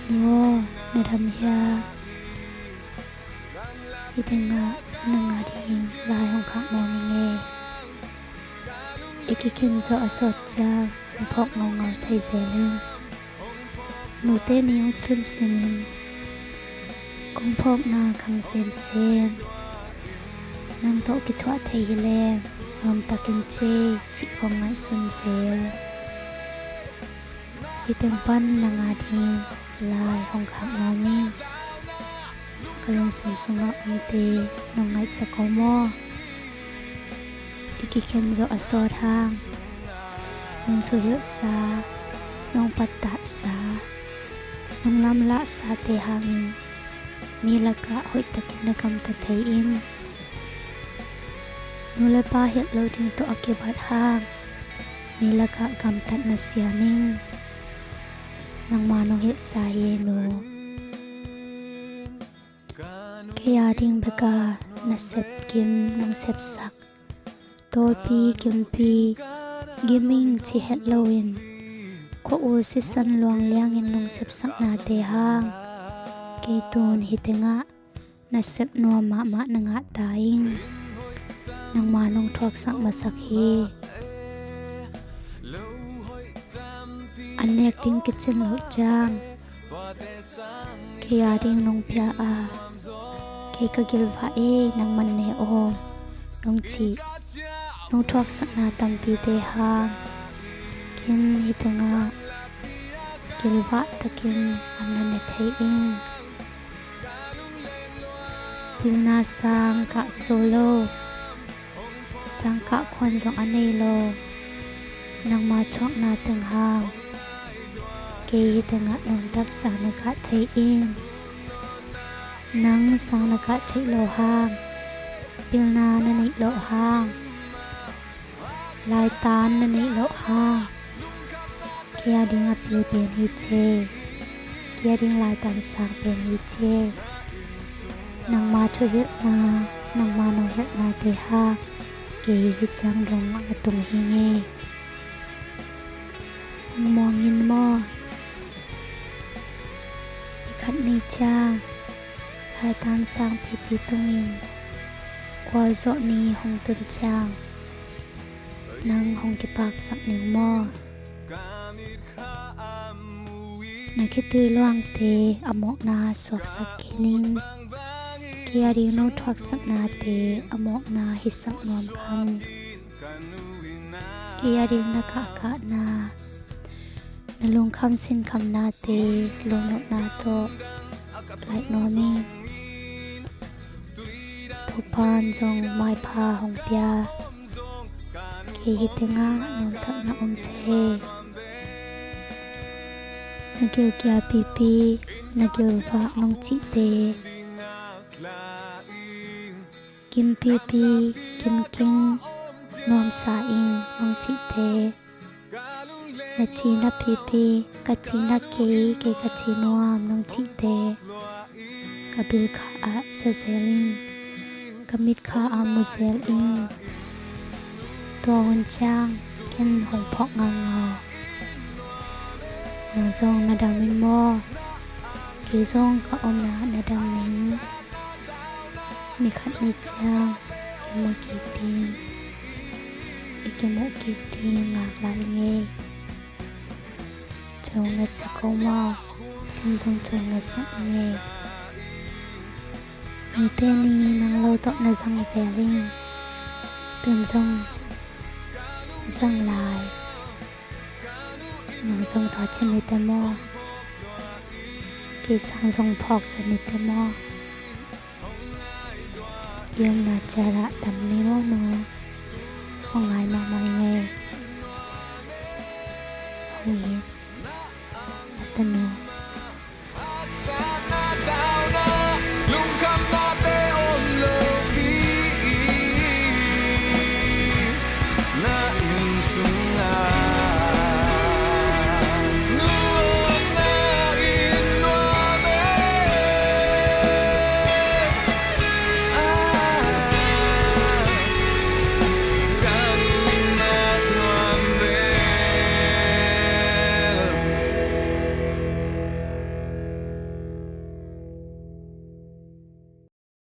no na tham ya itenga nanga ding lai hong khak mo mi nge ikikin zo asot cha phok ngau ngau thai zeling nu te ni ong tun simin kong phok na khang sem nang to ki thwa thei le nom takin che chi khong ngai sun sel item pan nanga ding lai hong khak mo mi kalong samsunga umte nong ngai sakomo ikiken zo asot hang nong thu hil sa nong patta sa nong lam la sa te hangin mi laka hoi takin na kam ta thei in nula pa hit lo ding to akibat hang mi laka kam tat na siaming nang manong hit sa ye no kaya ding beka na sep kim nong sep sak tol pi kim pi giming chi het loin ko u si san luang liang in nong sep sak na te hang ke tun hitenga na sep no ma na nga taing nang manong thuak sak masak hi anek ding kitchen lo chang kaya ding nong pia a ke kagil va e nang man ne om nong chi nong thuak sak na tampi te hang kin hitanga kilwa takin amna ne thei in pilna sang ka solo sang ka khon jong anei lo nang ma chok na teng hang ke hitanga non tak sa na ka thei in nang sang na ka thei lo hang pilna na nei lo hang lai tan na nei lo hang kia ding apil ben hi che kia ding lai tan sang ben hi che nang ma thu hit na nang ma no hit na te ha ke hi chang rong ma tung hi nge mong in mo khat ni chang lai tan sang pi pi tung in kwa zo ni hong tun chang nang hong ki pak sak ning mo na ki tu luang te amok na swak sak kinin kia ri no thak sak na te amok na hi sak nom kham kia ri na ka na lung kham sin kham na te lung no na to lai no mi thupan jong mai pha hong pia ki hitenga nom thak na che nagil kya pipi nagil va nong chi te kim pipi kim king nom sa in nong chi te na chi na pipi ka chi na ke ka chi nom nong chi te ka bil kha a sa selin ka mit kha a mu sel in to hon chang ken hong phok ngang na zong na dam min mo ki zong ka om na dam ning mi khat ni chang ki mo ki tin ki mo ki tin ngak la nge chong na sa ko mo kin zong chong na sa nge mi te ni nang lo to na zang zeling tun zong zang lai nang song tho chen ni te mo ki sang song phok chen ni te mo yung na chara dam ni mo no hong ai ma ma nge hong yi atano